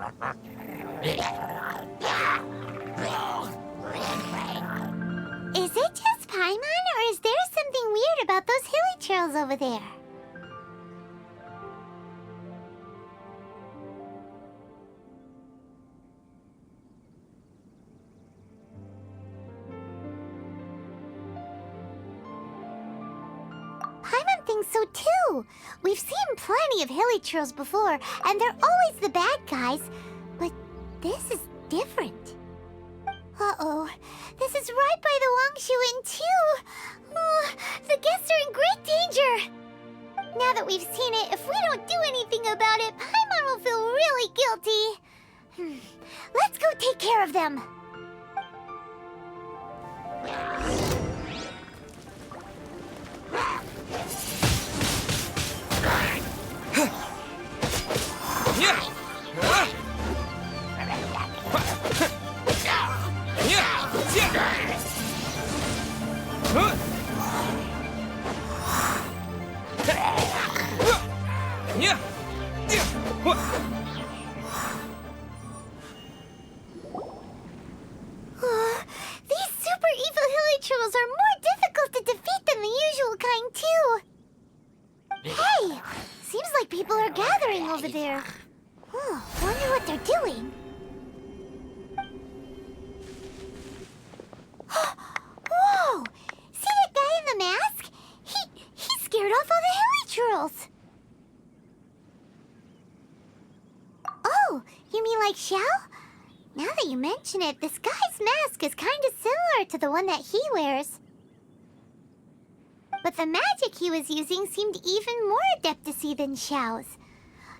Is it just Paimon, or is there something weird about those hilly trails over there? Paimon thinks so too. We've seen plenty of hilly trails before, and they're always the bad guys. But this is different. Uh-oh. This is right by the Wangshu Inn, too. Oh, the guests are in great danger. Now that we've seen it, if we don't do anything about it, Paimon will feel really guilty. Let's go take care of them. These super evil hilly trolls are more difficult to defeat than the usual kind, too. Hey! Seems like people are gathering over there. Wonder what they're doing. Whoa! See that guy in the mask? He scared off all the hilly trolls. Oh, you mean like Xiao? Now that you mention it, this guy's mask is kind of similar to the one that he wears. But the magic he was using seemed even more adeptus-y than Xiao's.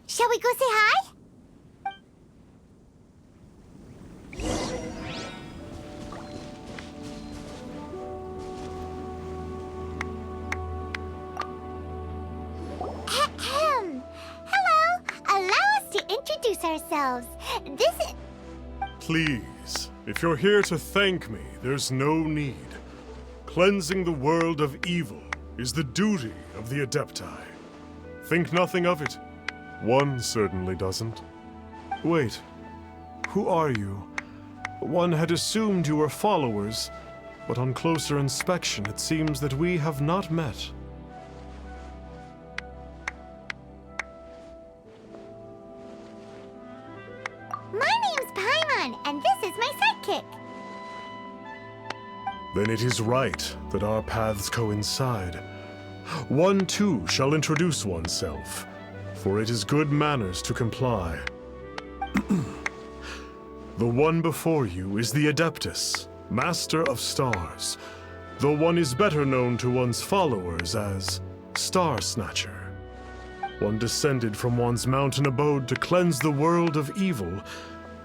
Shall we go say hi? Ahem. Hello. Allow us to introduce ourselves. This is... Please, if you're here to thank me, there's no need. Cleansing the world of evil is the duty of the Adepti. Think nothing of it. One certainly doesn't. Wait, who are you? One had assumed you were followers, but on closer inspection it seems that we have not met. My name's Paimon, and this is my sidekick. Then it is right that our paths coincide. One too shall introduce oneself, for it is good manners to comply. The one before you is the Adeptus, Master of Stars, though one is better known to one's followers as Star Snatcher. One descended from one's mountain abode to cleanse the world of evil,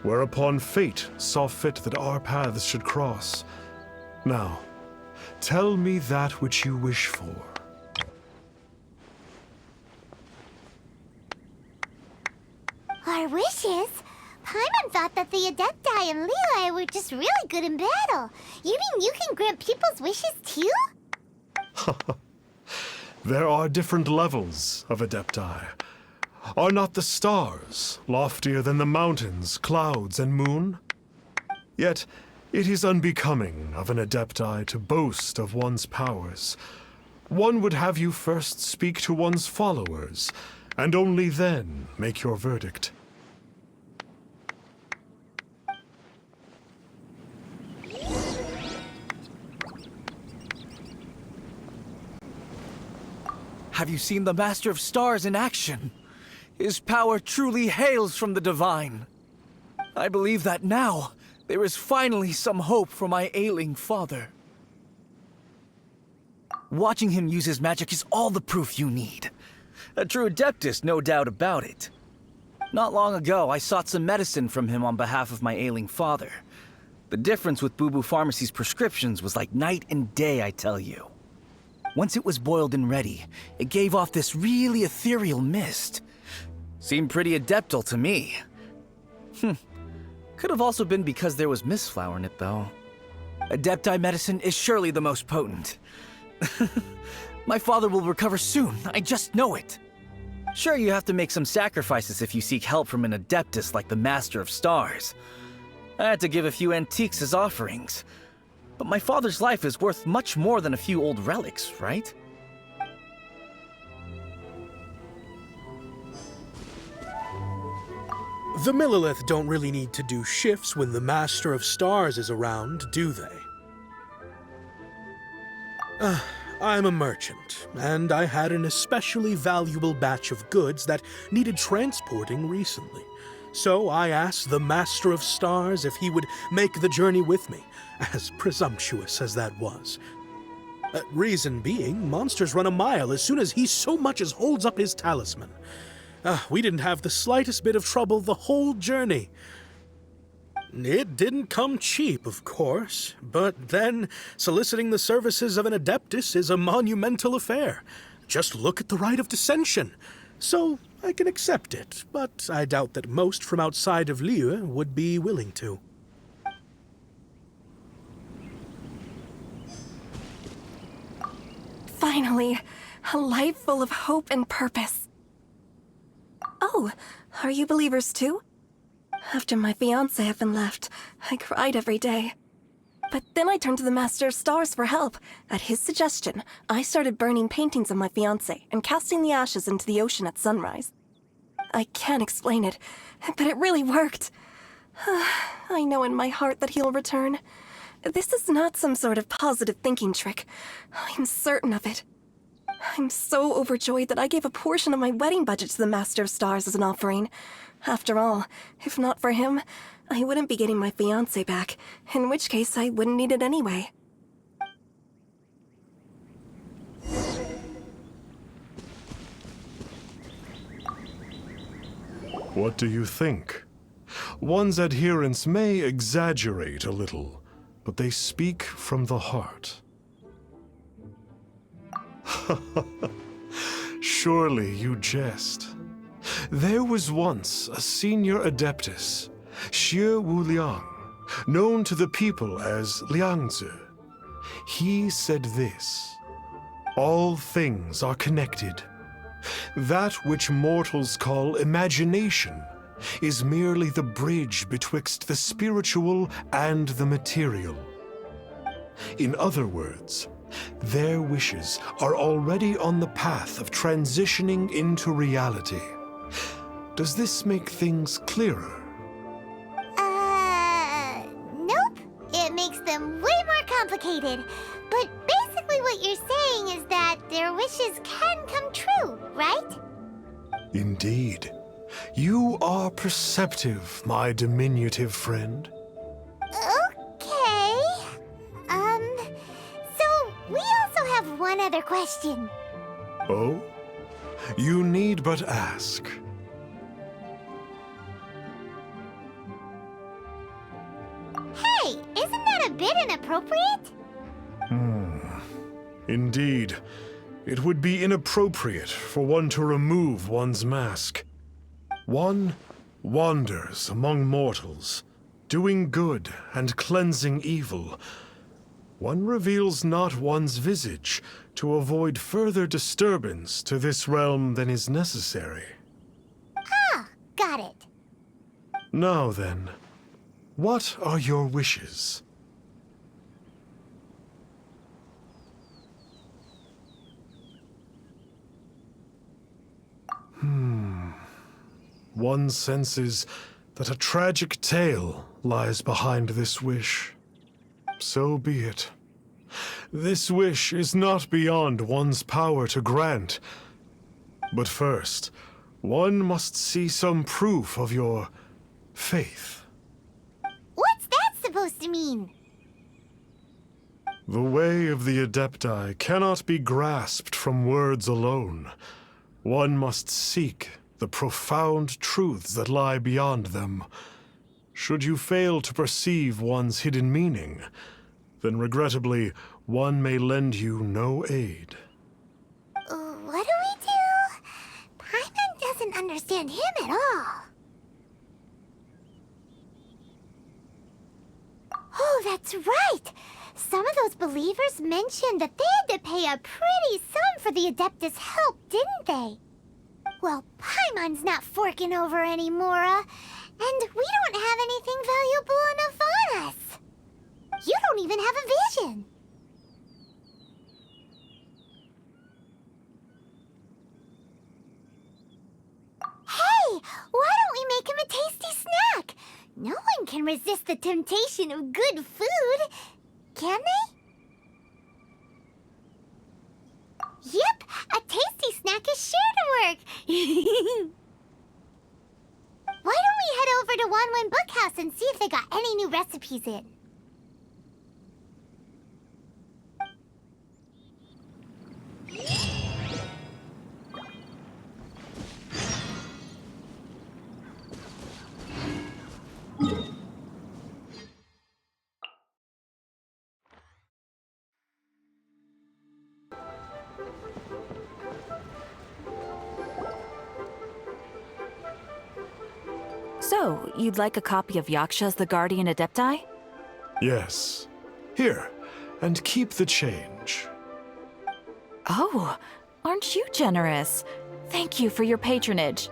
whereupon fate saw fit that our paths should cross. Now, tell me that which you wish for. Our wishes? Paimon thought that the Adepti and Levi were just really good in battle. You mean you can grant people's wishes too? There are different levels of Adepti. Are not the stars loftier than the mountains, clouds, and moon? Yet, it is unbecoming of an Adepti to boast of one's powers. One would have you first speak to one's followers, and only then make your verdict. Have you seen the Master of Stars in action? His power truly hails from the divine. I believe that now there is finally some hope for my ailing father. Watching him use his magic is all the proof you need. A true Adeptus, no doubt about it. Not long ago, I sought some medicine from him on behalf of my ailing father. The difference with Boo Boo Pharmacy's prescriptions was like night and day, I tell you. Once it was boiled and ready, it gave off this really ethereal mist. Seemed pretty adeptal to me. Could have also been because there was mistflower in it, though. Adepti medicine is surely the most potent. My father will recover soon, I just know it. Sure, you have to make some sacrifices if you seek help from an Adeptus like the Master of Stars. I had to give a few antiques as offerings. But my father's life is worth much more than a few old relics, right? The Millilith don't really need to do shifts when the Master of Stars is around, do they? I'm a merchant, and I had an especially valuable batch of goods that needed transporting recently. So I asked the Master of Stars if he would make the journey with me, as presumptuous as that was. Reason being, monsters run a mile as soon as he so much as holds up his talisman. We didn't have the slightest bit of trouble the whole journey. It didn't come cheap, of course, but then soliciting the services of an Adeptus is a monumental affair. Just look at the Rite of Dissension. So I can accept it, but I doubt that most from outside of Liyue would be willing to. Finally, a life full of hope and purpose. Oh, are you believers too? After my fiancé had been left, I cried every day. But then I turned to the Master of Stars for help. At his suggestion, I started burning paintings of my fiancé and casting the ashes into the ocean at sunrise. I can't explain it, but it really worked. I know in my heart that he'll return. This is not some sort of positive thinking trick. I'm certain of it. I'm so overjoyed that I gave a portion of my wedding budget to the Master of Stars as an offering. After all, if not for him, I wouldn't be getting my fiancé back, in which case I wouldn't need it anyway. What do you think? One's adherents may exaggerate a little, but they speak from the heart. Surely you jest. There was once a senior Adeptus, Xie Wuliang, known to the people as Liangzi. He said this: all things are connected. That which mortals call imagination is merely the bridge betwixt the spiritual and the material. In other words, their wishes are already on the path of transitioning into reality. Does this make things clearer? Nope. It makes them way more complicated. But basically what you're saying is that their wishes can come true, right? Indeed. You are perceptive, my diminutive friend. Okay. So we also have one other question. Oh? You need but ask. Hey, isn't that a bit inappropriate? Indeed. It would be inappropriate for one to remove one's mask. One wanders among mortals, doing good and cleansing evil. One reveals not one's visage to avoid further disturbance to this realm than is necessary. Ah, got it. Now then, what are your wishes? One senses that a tragic tale lies behind this wish. So be it. This wish is not beyond one's power to grant. But first, one must see some proof of your faith. What's that supposed to mean? The way of the Adepti cannot be grasped from words alone. One must seek the profound truths that lie beyond them. Should you fail to perceive one's hidden meaning, then regrettably, one may lend you no aid. What do we do? Paimon doesn't understand him at all. Oh, that's right! Some of those believers mentioned that they had to pay a pretty sum for the Adeptus' help, didn't they? Well, Paimon's not forking over anymore, and we don't have anything valuable enough on us. You don't even have a vision. Hey, why don't we make him a tasty snack? No one can resist the temptation of good food, can they? Yep, a tasty snack is sure to work. Why don't we head over to Wanwen Bookhouse and see if they got any new recipes in? So, you'd like a copy of Yaksha's The Guardian Adepti? Yes. Here, and keep the change. Oh, aren't you generous? Thank you for your patronage.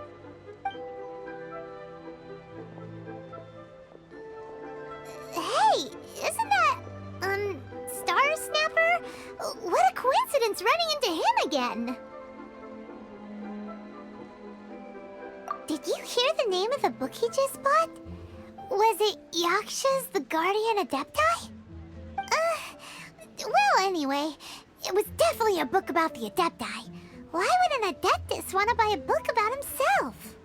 Hey, isn't that, Star Snapper? What a coincidence running into him again. Did you hear the name of the book he just bought? Was it Yaksha's The Guardian Adepti? Well, anyway, it was definitely a book about the Adepti. Why would an Adeptus want to buy a book about himself?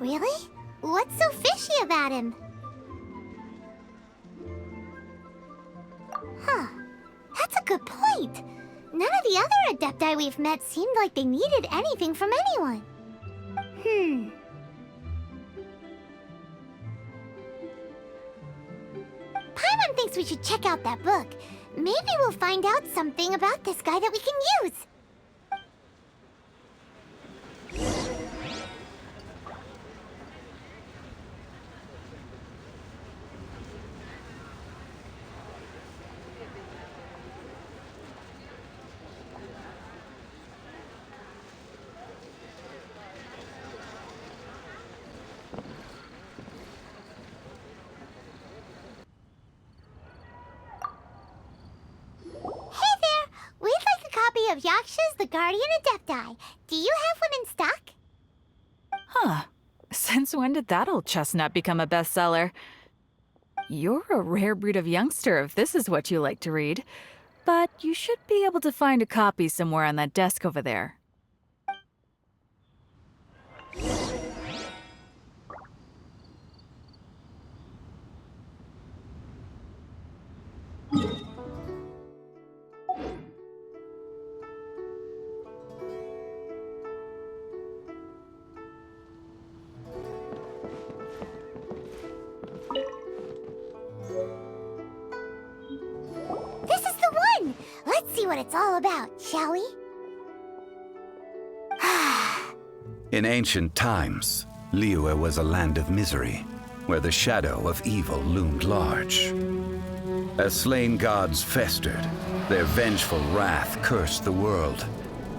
Really? What's so fishy about him? Huh. That's a good point. None of the other Adepti we've met seemed like they needed anything from anyone. Paimon thinks we should check out that book. Maybe we'll find out something about this guy that we can use. Of Yaksha's The Guardian Adepti. Do you have one in stock? Huh. Since when did that old chestnut become a bestseller? You're a rare breed of youngster if this is what you like to read. But you should be able to find a copy somewhere on that desk over there. Let's see what it's all about, shall we? In ancient times, Liyue was a land of misery, where the shadow of evil loomed large. As slain gods festered, their vengeful wrath cursed the world,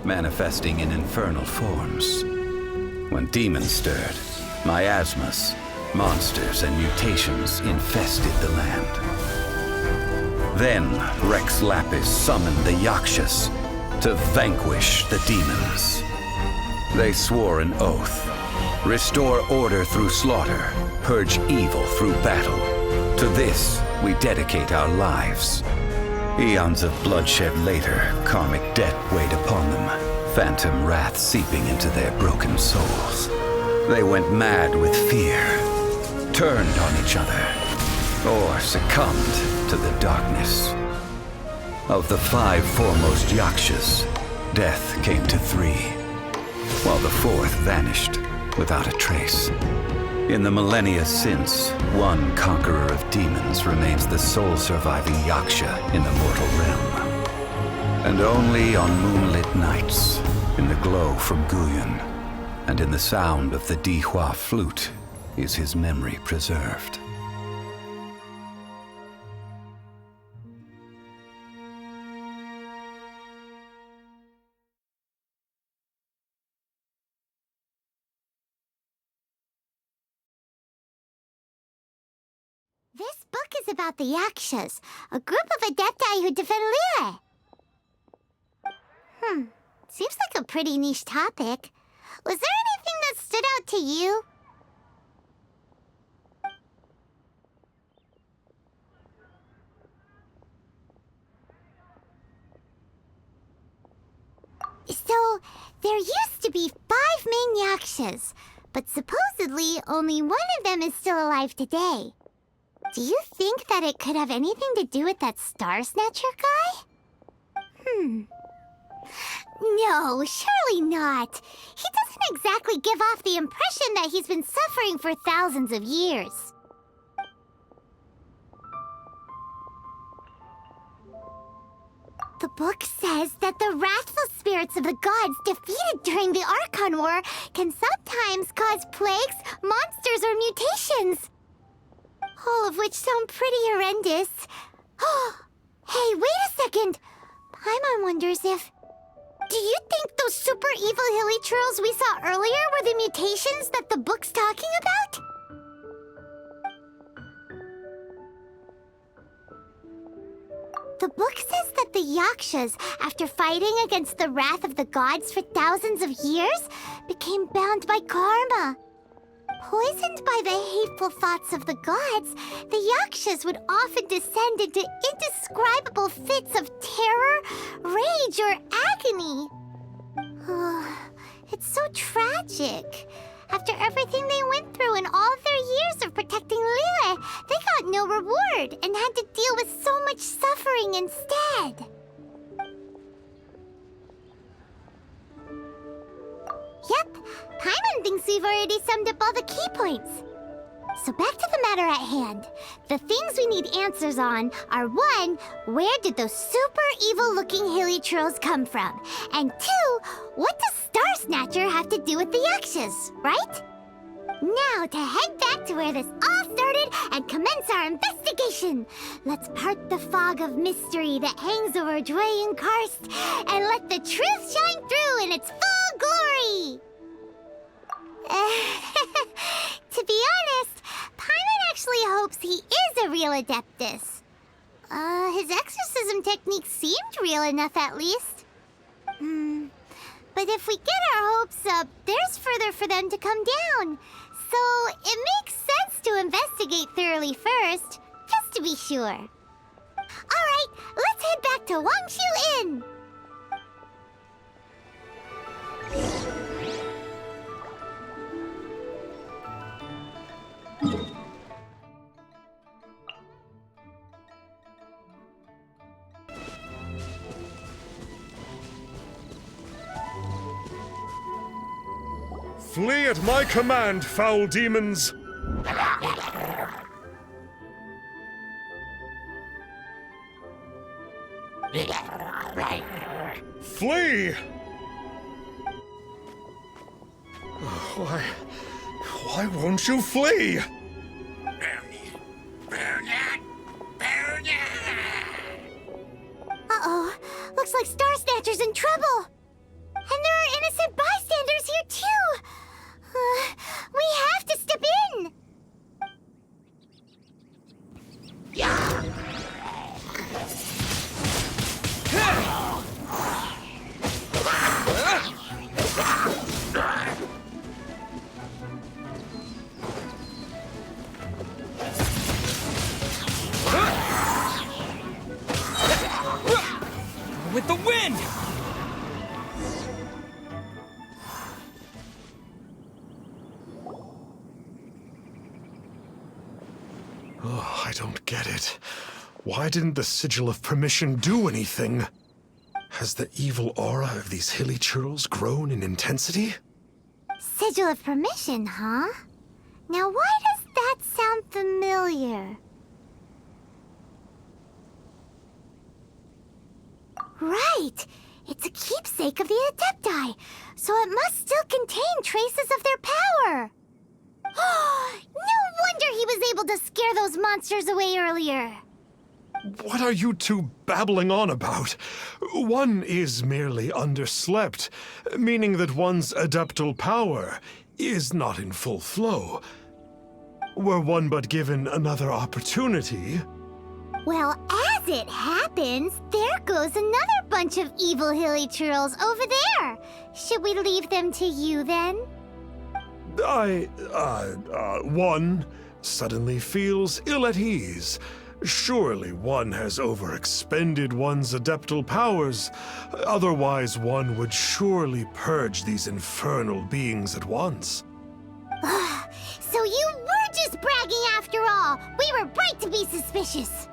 manifesting in infernal forms. When demons stirred, miasmas, monsters, and mutations infested the land. Then Rex Lapis summoned the Yakshas to vanquish the demons. They swore an oath: restore order through slaughter, purge evil through battle. To this we dedicate our lives. Eons of bloodshed later, karmic debt weighed upon them, phantom wrath seeping into their broken souls. They went mad with fear, turned on each other, or succumbed to the darkness. Of the 5 foremost Yakshas, death came to 3, while the 4th vanished without a trace. In the millennia since, one conqueror of demons remains the sole surviving Yaksha in the mortal realm. And only on moonlit nights, in the glow from Guyon, and in the sound of the Dihua flute, is his memory preserved. This book is about the Yakshas, a group of adepti who defend Liyue. Seems like a pretty niche topic. Was there anything that stood out to you? So, there used to be 5 main Yakshas, but supposedly only one of them is still alive today. Do you think that it could have anything to do with that Star Snatcher guy? No, surely not. He doesn't exactly give off the impression that he's been suffering for thousands of years. The book says that the wrathful spirits of the gods defeated during the Archon War can sometimes cause plagues, monsters, or mutations. All of which sound pretty horrendous. Hey, wait a second! Paimon wonders if... Do you think those super evil hilly churls we saw earlier were the mutations that the book's talking about? The book says that the Yakshas, after fighting against the wrath of the gods for thousands of years, became bound by karma. Poisoned by the hateful thoughts of the gods, the Yakshas would often descend into indescribable fits of terror, rage, or agony. It's so tragic. After everything they went through in all of their years of protecting Liyue, they got no reward and had to deal with so much suffering instead. Yep, Paimon thinks we've already summed up all the key points. So back to the matter at hand. The things we need answers on are 1, where did those super evil-looking hilly churls come from? And 2, what does Star Snatcher have to do with the Yakshas, right? Now to head back to where this all started and commence our investigation. Let's part the fog of mystery that hangs over Dwayne Karst and let the truth shine through in its full glory. To be honest, Paimon actually hopes he is a real Adeptus. His exorcism technique seemed real enough at least. But if we get our hopes up, there's further for them to come down. So it makes sense to investigate thoroughly first, just to be sure. Alright, let's head back to Wangshu Inn. Flee at my command, foul demons! Flee! Why won't you flee? Uh-oh, looks like Star Snatcher's in trouble. And there are innocent bystanders here too. We have to step in. With the wind! Oh, I don't get it. Why didn't the Sigil of Permission do anything? Has the evil aura of these hilly churls grown in intensity? Sigil of Permission, huh? Now why does that sound familiar? Right! It's a keepsake of the Adepti, so it must still contain traces of their power. No wonder he was able to scare those monsters away earlier. What are you two babbling on about? One is merely underslept, meaning that one's adeptal power is not in full flow. Were one but given another opportunity. Well, as it happens, there goes another bunch of evil hilly churls over there. Should we leave them to you then? One suddenly feels ill at ease. Surely one has overexpended one's adeptal powers. Otherwise, one would surely purge these infernal beings at once. So you were just bragging after all. We were right to be suspicious.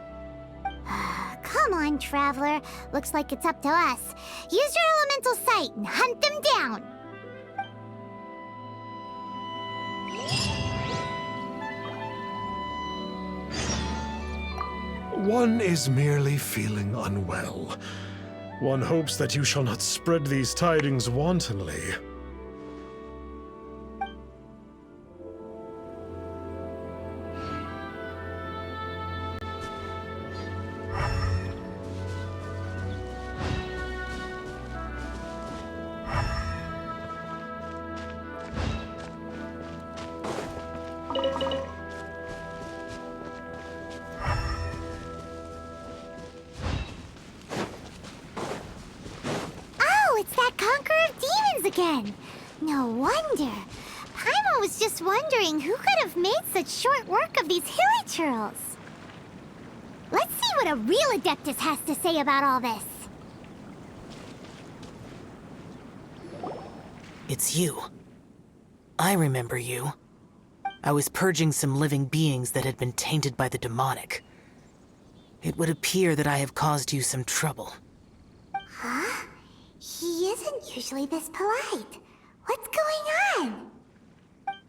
Come on, Traveler. Looks like it's up to us. Use your elemental sight and hunt them down. One is merely feeling unwell. One hopes that you shall not spread these tidings wantonly. Again. No wonder. Paimon was just wondering who could have made such short work of these hilly churls. Let's see what a real Adeptus has to say about all this. It's you. I remember you. I was purging some living beings that had been tainted by the demonic. It would appear that I have caused you some trouble. Huh? He isn't usually this polite. What's going on?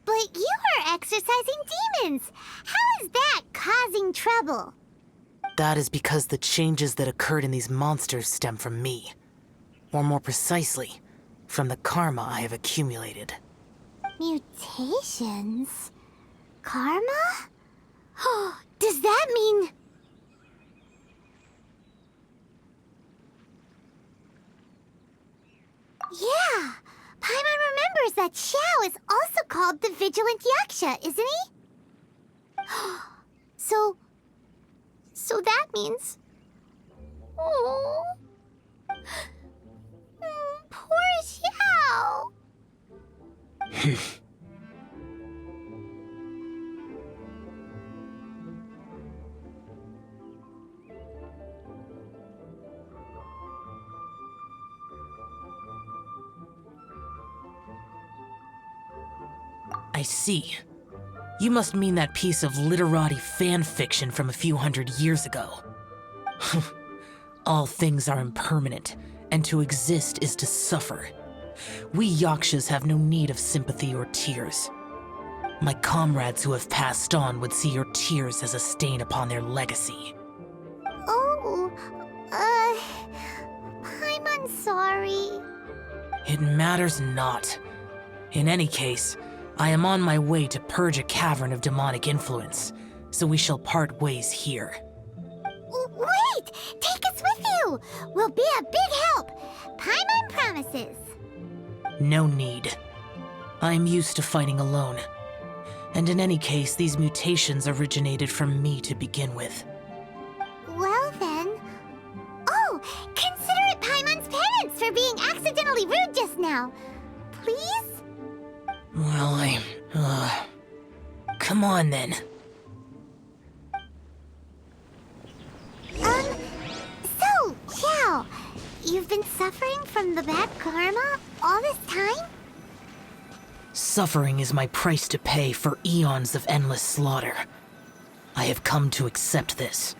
But you are exorcising demons. How is that causing trouble? That is because the changes that occurred in these monsters stem from me. Or more precisely, from the karma I have accumulated. Mutations? Karma? Oh, does that mean... Yeah, Paimon remembers that Xiao is also called the Vigilant Yaksha, isn't he? So that means... Oh... Poor Xiao! I see. You must mean that piece of literati fan fiction from a few hundred years ago. All things are impermanent, and to exist is to suffer. We Yakshas have no need of sympathy or tears. My comrades who have passed on would see your tears as a stain upon their legacy. Oh, I'm sorry. It matters not. In any case, I am on my way to purge a cavern of demonic influence, so we shall part ways here. Wait! Take us with you! We'll be a big help! Paimon promises! No need. I am used to fighting alone. And in any case, these mutations originated from me to begin with. Well then... Oh! Consider it Paimon's penance for being accidentally rude just now. Please? Well, come on then. So, Xiao, you've been suffering from the bad karma all this time? Suffering is my price to pay for eons of endless slaughter. I have come to accept this.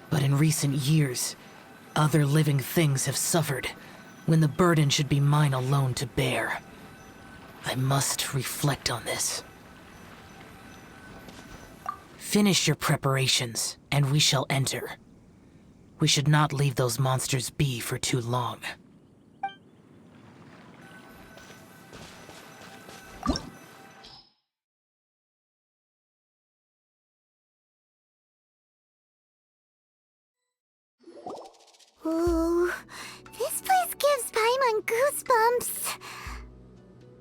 But in recent years, other living things have suffered, when the burden should be mine alone to bear. I must reflect on this. Finish your preparations, and we shall enter. We should not leave those monsters be for too long. Ooh, this place gives Paimon goosebumps.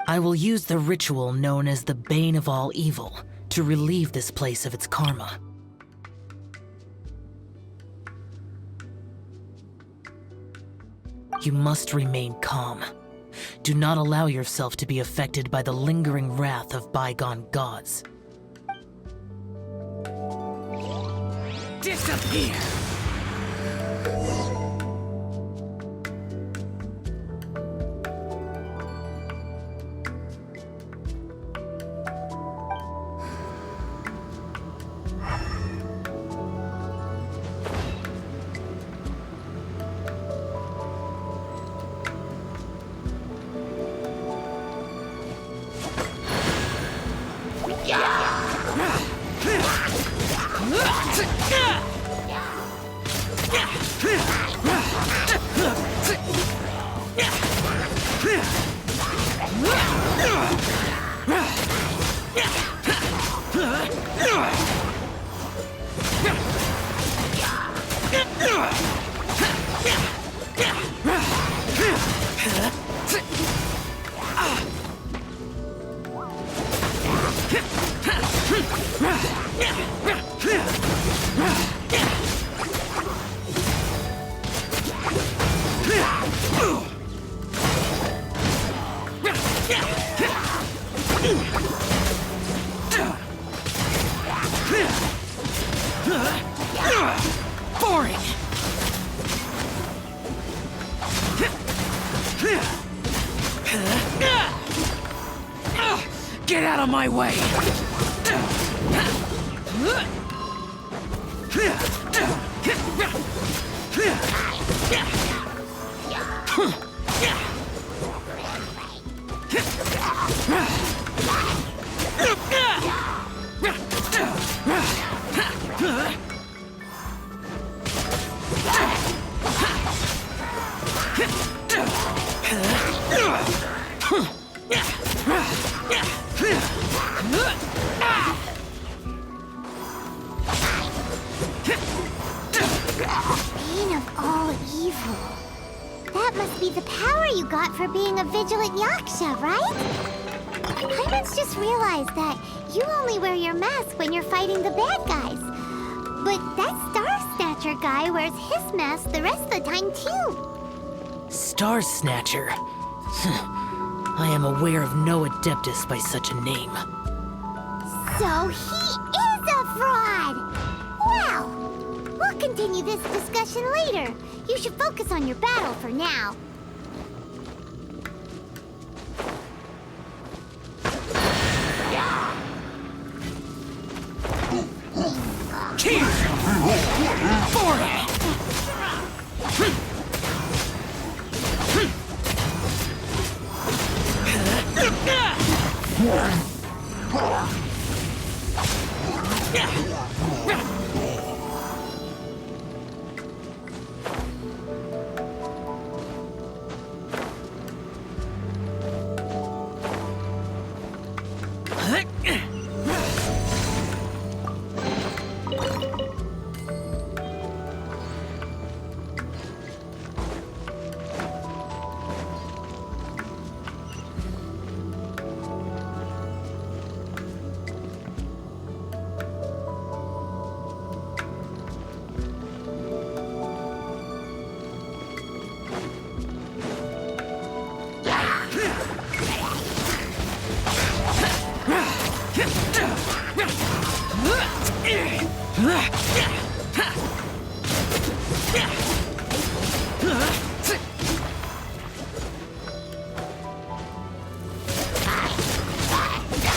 I will use the ritual known as the Bane of All Evil to relieve this place of its karma. You must remain calm. Do not allow yourself to be affected by the lingering wrath of bygone gods. Disappear! Boring! Get out of my way! Bane of all evil. That must be the power you got for being a vigilant yaksha, right? Paimons just realized that you only wear your mask when you're fighting the bad guys. But that Star Snatcher guy wears his mask the rest of the time, too. Star Snatcher? I am aware of no Adeptus by such a name. So he is a fraud! Well, we'll continue this discussion later. You should focus on your battle for now.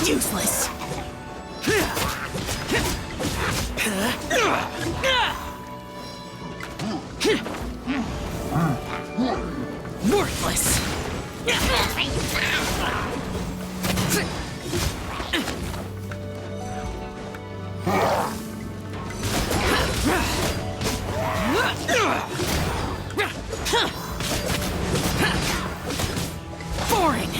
Useless! Worthless! Boring!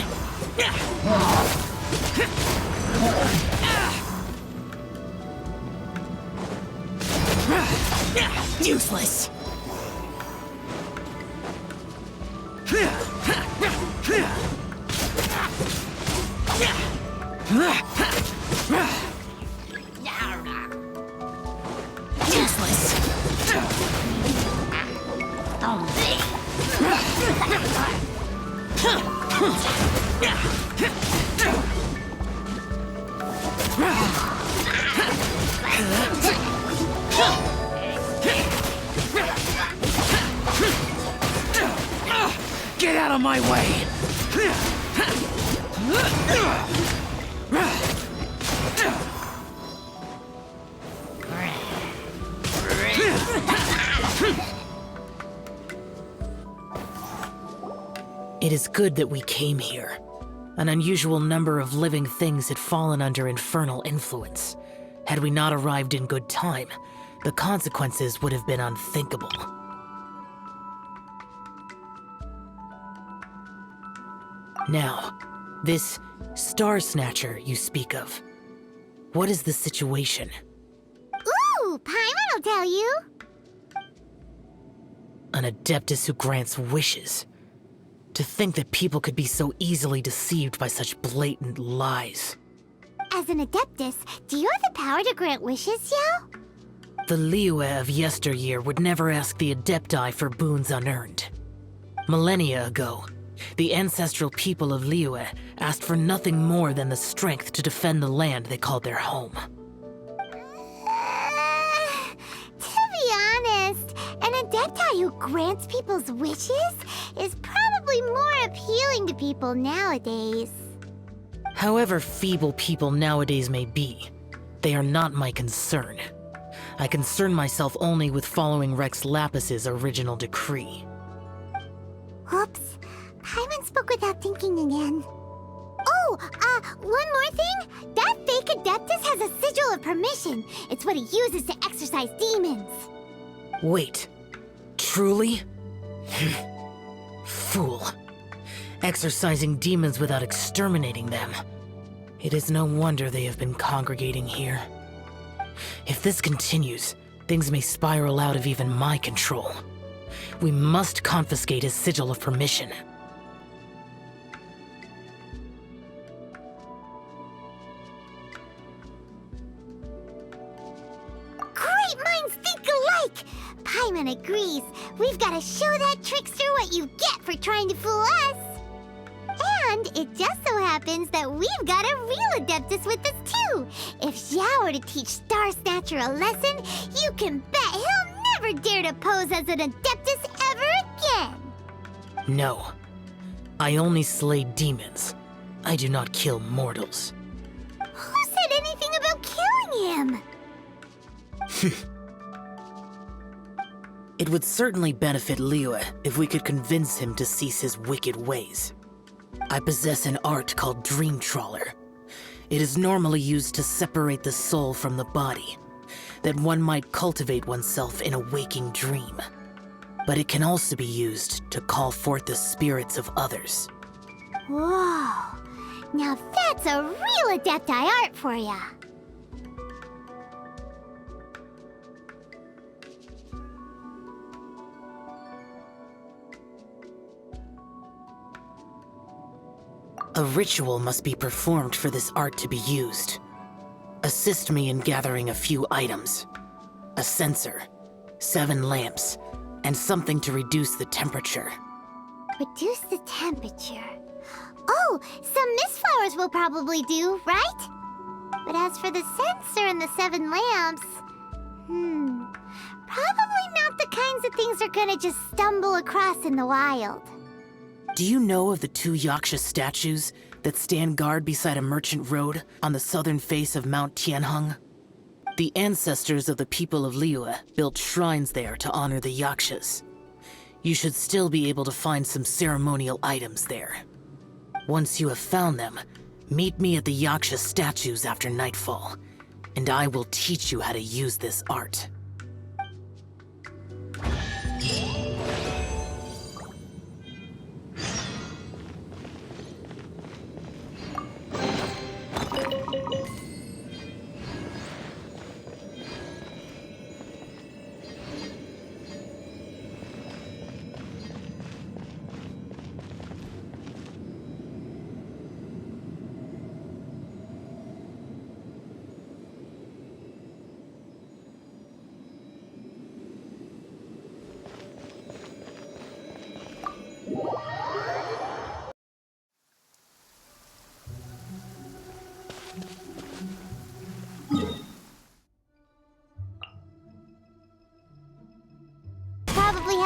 Useless! Get out of my way! It is good that we came here. An unusual number of living things had fallen under infernal influence. Had we not arrived in good time, the consequences would have been unthinkable. Now, this Star Snatcher you speak of, what is the situation? Ooh, Paimon will tell you. An Adeptus who grants wishes. To think that people could be so easily deceived by such blatant lies. As an Adeptus, do you have the power to grant wishes, Yao? The Liyue of yesteryear would never ask the Adepti for boons unearned. Millennia ago, the ancestral people of Liyue asked for nothing more than the strength to defend the land they called their home. To be honest, an Adepti who grants people's wishes is probably more appealing to people nowadays. However feeble people nowadays may be, they are not my concern. I concern myself only with following Rex Lapis's original decree. Oops. Paimon spoke without thinking again. Oh, one more thing. That fake Adeptus has a sigil of permission. It's what he uses to exorcise demons. Wait, truly? Fool. Exorcising demons without exterminating them. It is no wonder they have been congregating here. If this continues, things may spiral out of even my control. We must confiscate his sigil of permission. Great minds think alike! Paimon agrees. We've got to show that trickster what you get for trying to fool us. And it just so happens that we've got a real Adeptus with us too. If Xiao were to teach Star Snatcher a lesson, you can bet he'll never dare to pose as an Adeptus ever again. No. I only slay demons. I do not kill mortals. Who said anything about killing him? It would certainly benefit Liyue if we could convince him to cease his wicked ways. I possess an art called Dream Trawler. It is normally used to separate the soul from the body, that one might cultivate oneself in a waking dream. But it can also be used to call forth the spirits of others. Whoa. Now that's a real Adepti art for ya. A ritual must be performed for this art to be used. Assist me in gathering a few items. A censer, 7 lamps, and something to reduce the temperature. Reduce the temperature. Oh, some mist flowers will probably do, right? But as for the censer and the 7 lamps, probably not the kinds of things they're gonna just stumble across in the wild. Do you know of the 2 Yaksha statues that stand guard beside a merchant road on the southern face of Mount Tianheng? The ancestors of the people of Liyue built shrines there to honor the Yakshas. You should still be able to find some ceremonial items there. Once you have found them, meet me at the Yaksha statues after nightfall, and I will teach you how to use this art.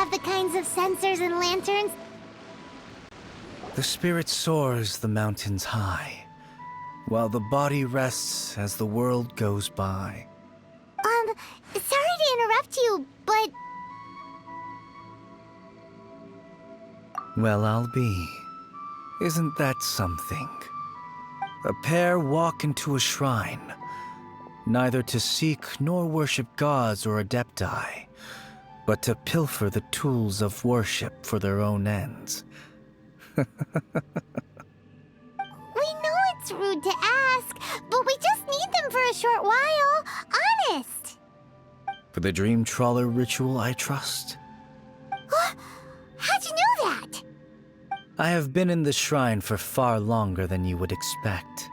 have the kinds of sensors and lanterns? The spirit soars the mountains high, while the body rests as the world goes by. Sorry to interrupt you, but... Well, I'll be. Isn't that something? A pair walk into a shrine, neither to seek nor worship gods or adepti, but to pilfer the tools of worship for their own ends. We know it's rude to ask, but we just need them for a short while. Honest. For the dream trawler ritual, I trust. How'd you know that? I have been in the shrine for far longer than you would expect.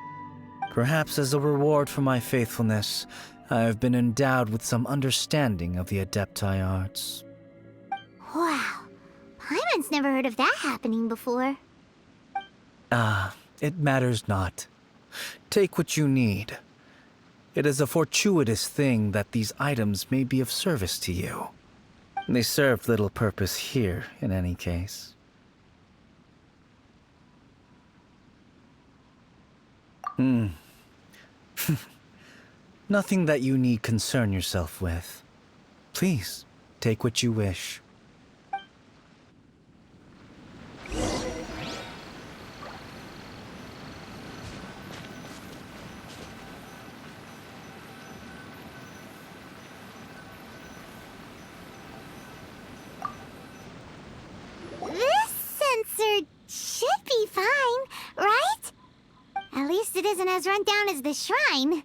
Perhaps as a reward for my faithfulness, I have been endowed with some understanding of the adepti arts. Wow. Paimon's never heard of that happening before. It matters not. Take what you need. It is a fortuitous thing that these items may be of service to you. They serve little purpose here, in any case. Nothing that you need concern yourself with. Please, take what you wish. This sensor should be fine, right? At least it isn't as run down as the shrine.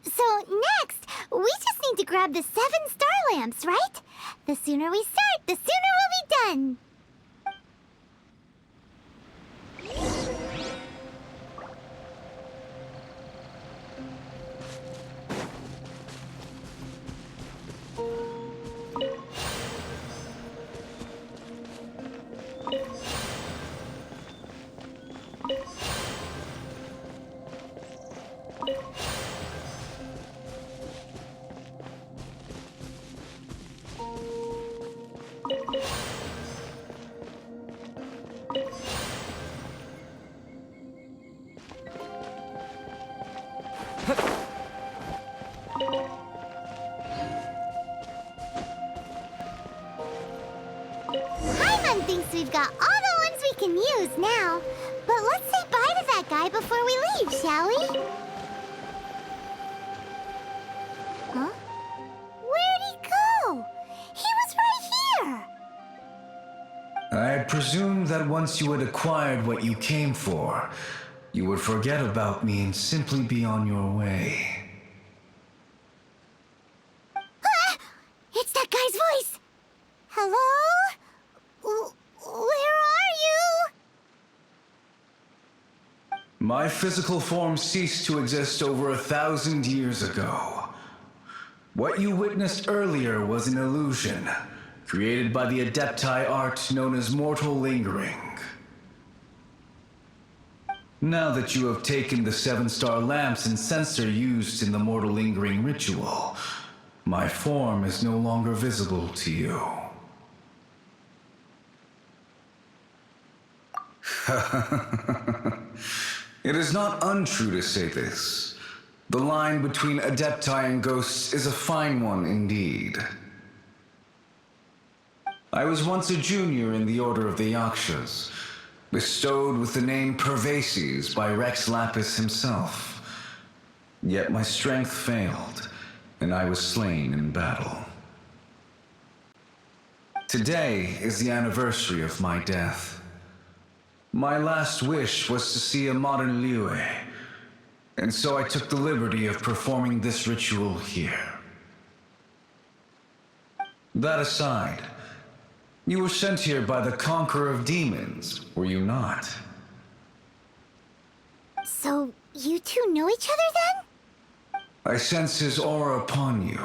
So next, we just need to grab the 7 star lamps, right? The sooner we start, the sooner we'll be done. Paimon thinks we've got all the ones we can use now. But let's say bye to that guy before we leave, shall we? Huh? Where'd he go? He was right here! I had presumed that once you had acquired what you came for, you would forget about me and simply be on your way. Ah! It's that guy's voice! Hello? Where are you? My physical form ceased to exist over 1,000 years ago. What you witnessed earlier was an illusion, created by the adepti art known as mortal lingering. Now that you have taken the 7 star lamps and sensor used in the mortal lingering ritual, my form is no longer visible to you. It is not untrue to say this. The line between adepti and ghosts is a fine one indeed. I was once a junior in the Order of the Yakshas, bestowed with the name Pervases by Rex Lapis himself. Yet my strength failed, and I was slain in battle. Today is the anniversary of my death. My last wish was to see a modern Liyue, and so I took the liberty of performing this ritual here. That aside, you were sent here by the Conqueror of Demons, were you not? So, you two know each other then? I sense his aura upon you.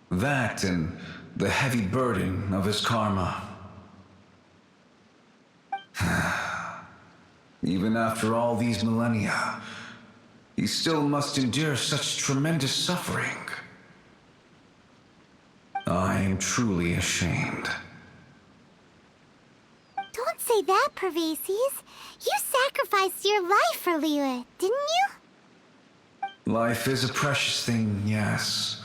That and the heavy burden of his karma. Even after all these millennia, he still must endure such tremendous suffering. I am truly ashamed. Don't say that, Pervases. You sacrificed your life for Liyue, didn't you? Life is a precious thing, yes.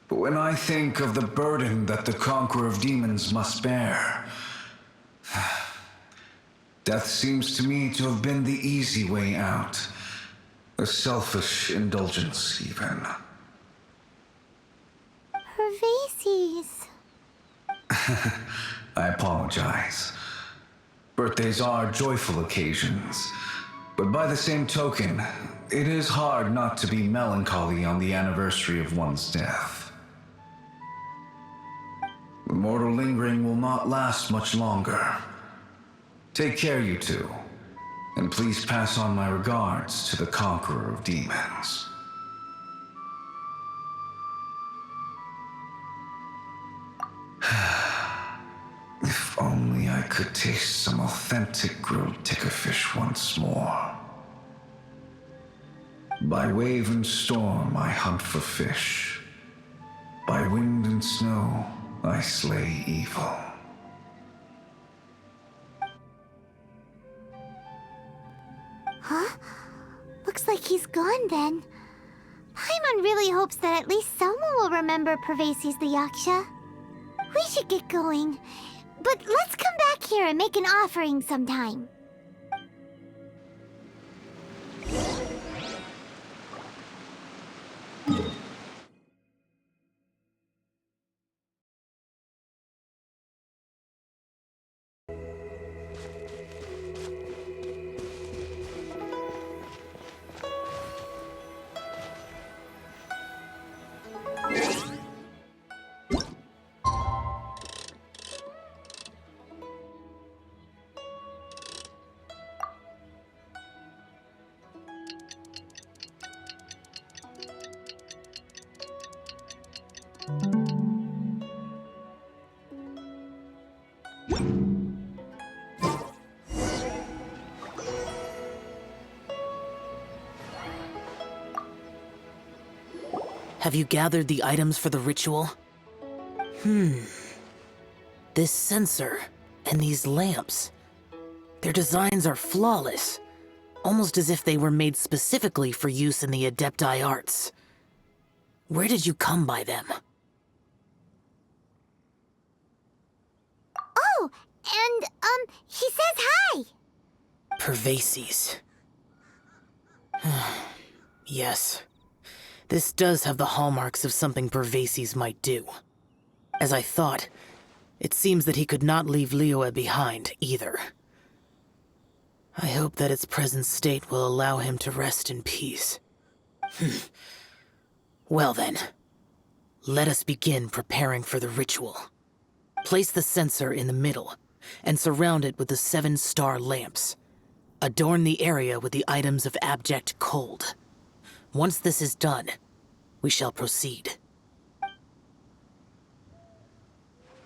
But when I think of the burden that the Conqueror of Demons must bear, death seems to me to have been the easy way out. A selfish indulgence, even. Pervases. I apologize. Birthdays are joyful occasions, but by the same token, it is hard not to be melancholy on the anniversary of one's death. The mortal lingering will not last much longer. Take care, you two, and please pass on my regards to the Conqueror of Demons. If only I could taste some authentic grilled tickerfish once more. By wave and storm I hunt for fish. By wind and snow I slay evil. Huh? Looks like he's gone then. Paimon really hopes that at least someone will remember Pervases the Yaksha. We should get going. But let's come back here and make an offering sometime. Have you gathered the items for the ritual? This censer and these lamps. Their designs are flawless, almost as if they were made specifically for use in the Adepti arts. Where did you come by them? Oh, and, he says hi! Pervases. Yes. This does have the hallmarks of something Pervases might do. As I thought, it seems that he could not leave Liyue behind, either. I hope that its present state will allow him to rest in peace. Well then, let us begin preparing for the ritual. Place the censer in the middle, and surround it with the 7-star lamps. Adorn the area with the items of abject cold. Once this is done, we shall proceed.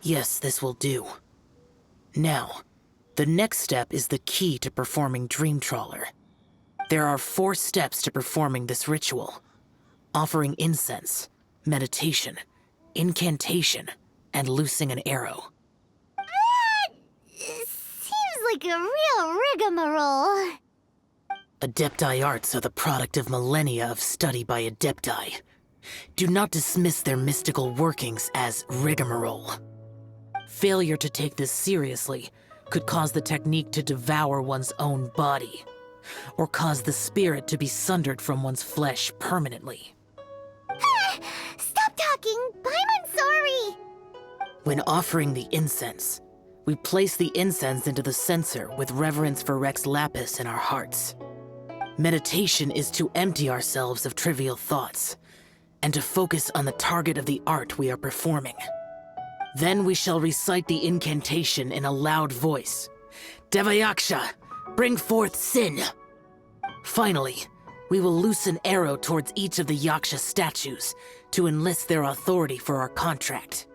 Yes, this will do. Now, the next step is the key to performing Dream Trawler. There are 4 steps to performing this ritual: offering incense, meditation, incantation, and loosing an arrow. Seems like a real rigmarole. Adepti arts are the product of millennia of study by Adepti. Do not dismiss their mystical workings as rigmarole. Failure to take this seriously could cause the technique to devour one's own body, or cause the spirit to be sundered from one's flesh permanently. Stop talking! I'm sorry! When offering the incense, we place the incense into the censer with reverence for Rex Lapis in our hearts. Meditation is to empty ourselves of trivial thoughts, and to focus on the target of the art we are performing. Then we shall recite the incantation in a loud voice. Devayaksha, bring forth sin! Finally, we will loose an arrow towards each of the Yaksha statues to enlist their authority for our contract.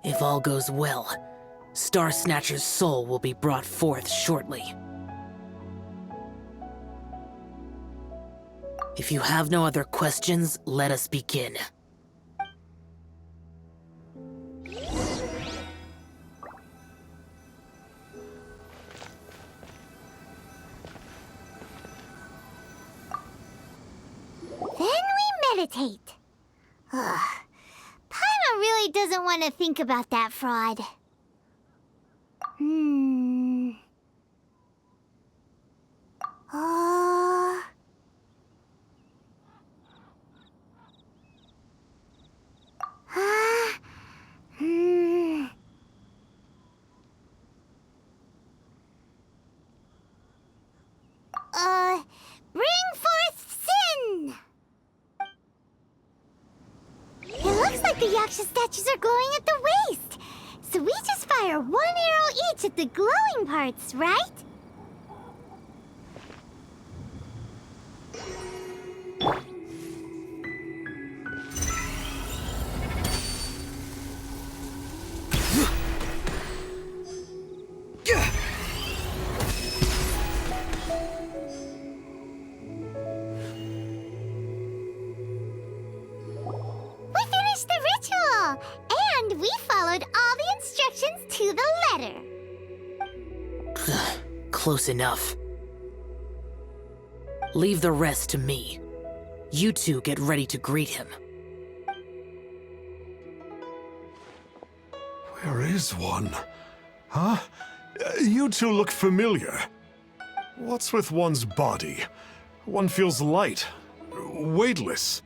If all goes well, Star Snatcher's soul will be brought forth shortly. If you have no other questions, let us begin. meditate. Ugh. Paimon really doesn't want to think about that fraud. Oh. Bring forth sin! It looks like the Yaksha statues are glowing at the waist. So we just fire one arrow each at the glowing parts, right? And we followed all the instructions to the letter. Close enough. Leave the rest to me. You two get ready to greet him. Where is one? Huh? You two look familiar. What's with one's body? One feels light, weightless.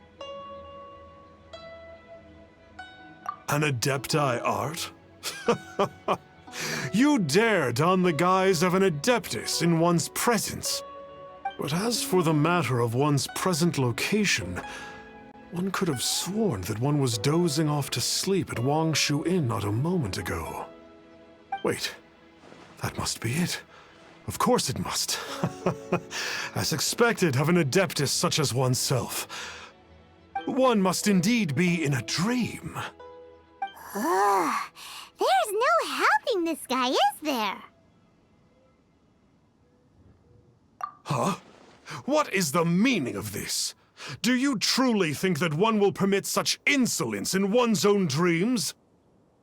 An Adepti art? You dare don the guise of an Adeptus in one's presence. But as for the matter of one's present location, one could have sworn that one was dozing off to sleep at Wangshu Inn not a moment ago. Wait, that must be it. Of course it must. As expected of an Adeptus such as oneself. One must indeed be in a dream. There's no helping this guy, is there? Huh? What is the meaning of this? Do you truly think that one will permit such insolence in one's own dreams?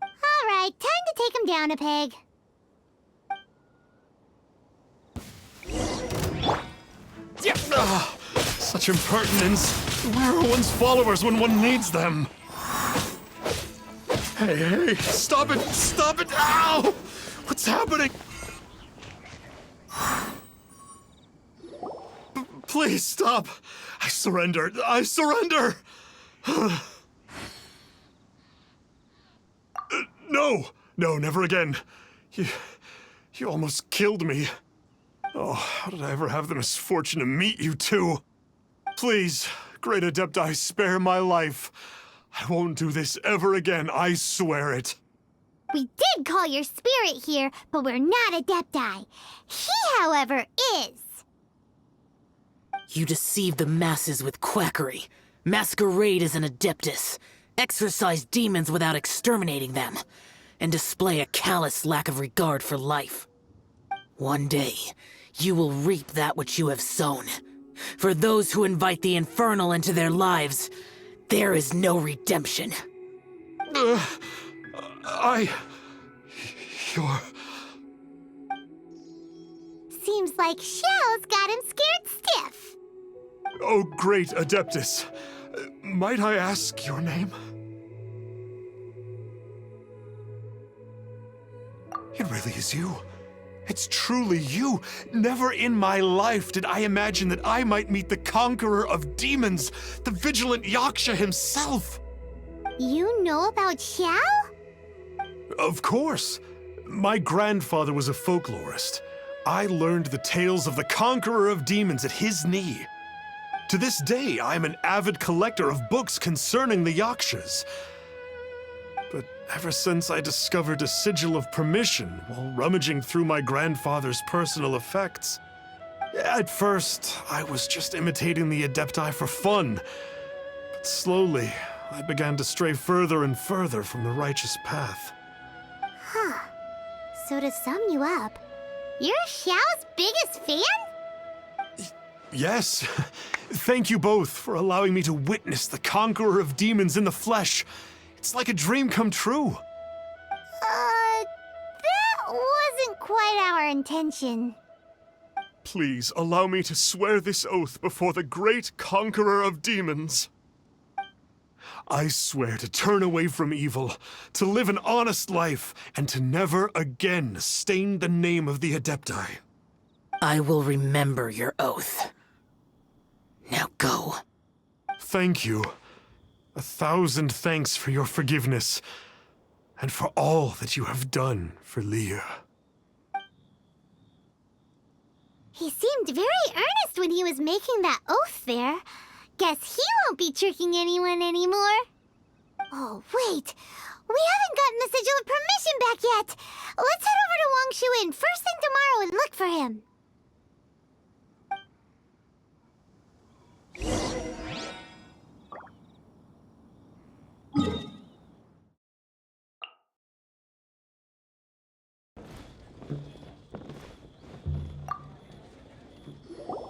All right, time to take him down a peg. Such impertinence. Where are one's followers when one needs them? Hey, stop it! Stop it! Ow! What's happening? Please stop! I surrender! I surrender! No! No, never again. You almost killed me. Oh, how did I ever have the misfortune to meet you two? Please, Great Adepti, spare my life. I won't do this ever again, I swear it. We did call your spirit here, but we're not Adepti. He, however, is. You deceive the masses with quackery, masquerade as an Adeptus, exorcise demons without exterminating them, and display a callous lack of regard for life. One day, you will reap that which you have sown. For those who invite the infernal into their lives, there is no redemption. You're... Seems like Xiao's got him scared stiff. Oh, great Adeptus. Might I ask your name? It really is you. It's truly you. Never in my life did I imagine that I might meet the conqueror of demons, the vigilant Yaksha himself. You know about Xiao? Of course. My grandfather was a folklorist. I learned the tales of the conqueror of demons at his knee. To this day, I am an avid collector of books concerning the Yakshas. But ever since I discovered a sigil of permission while rummaging through my grandfather's personal effects, at first, I was just imitating the Adepti for fun. But slowly, I began to stray further and further from the righteous path. Huh. So to sum you up, you're Xiao's biggest fan? Yes. Thank you both for allowing me to witness the conqueror of demons in the flesh. It's like a dream come true. That wasn't quite our intention. Please allow me to swear this oath before the great conqueror of demons. I swear to turn away from evil, to live an honest life, and to never again stain the name of the Adepti. I will remember your oath. Now go. Thank you. 1,000 thanks for your forgiveness, and for all that you have done for Leah. He seemed very earnest when he was making that oath there. Guess he won't be tricking anyone anymore. Oh, wait. We haven't gotten the Sigil of Permission back yet. Let's head over to Wangshu Inn first thing tomorrow and look for him.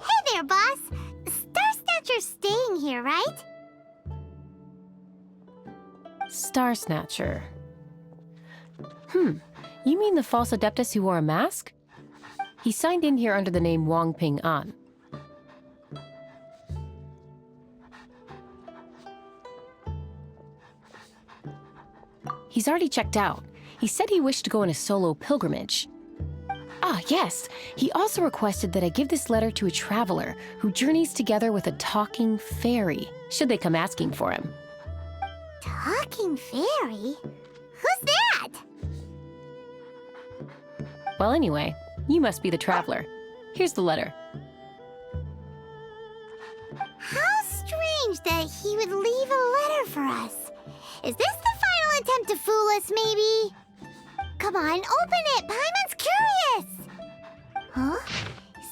Hey there, boss. Star Snatcher's staying here, right? Star Snatcher. You mean the false Adeptus who wore a mask? He signed in here under the name Wang Ping An. He's already checked out. He said he wished to go on a solo pilgrimage. Ah, yes. He also requested that I give this letter to a traveler who journeys together with a talking fairy, should they come asking for him. Talking fairy? Who's that? Well, anyway, you must be the traveler. Here's the letter. How strange that he would leave a letter for us. Is this the final attempt to fool us, maybe? Come on, open it! Paimon's curious! Huh?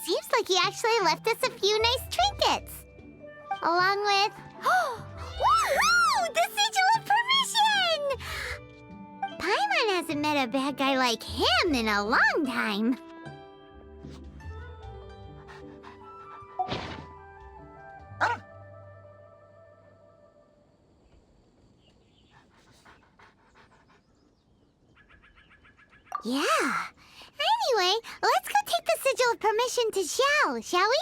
Seems like he actually left us a few nice trinkets. Along with... Woohoo! The Sigil of Permission! Paimon hasn't met a bad guy like him in a long time. Yeah. Anyway, let's go take the Sigil of Permission to Xiao, shall we?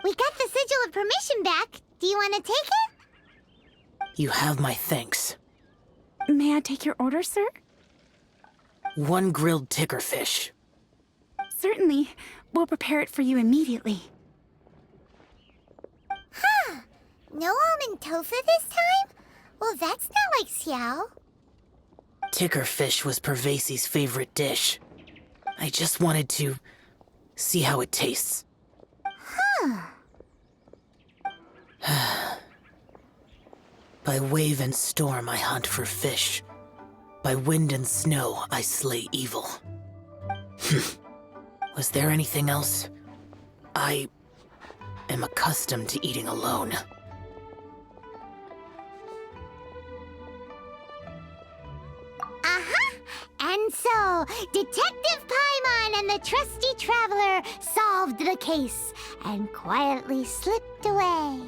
We got the Sigil of Permission back. Do you want to take it? You have my thanks. May I take your order, sir? 1 grilled ticker fish. Certainly. We'll prepare it for you immediately. Huh. No almond tofu this time? Well, that's not like Xiao. Ticker fish was Pervasi's favorite dish. I just wanted to see how it tastes. Huh. By wave and storm I hunt for fish. By wind and snow I slay evil. Was there anything else? I am accustomed to eating alone. And so, Detective Paimon and the trusty traveler solved the case and quietly slipped away.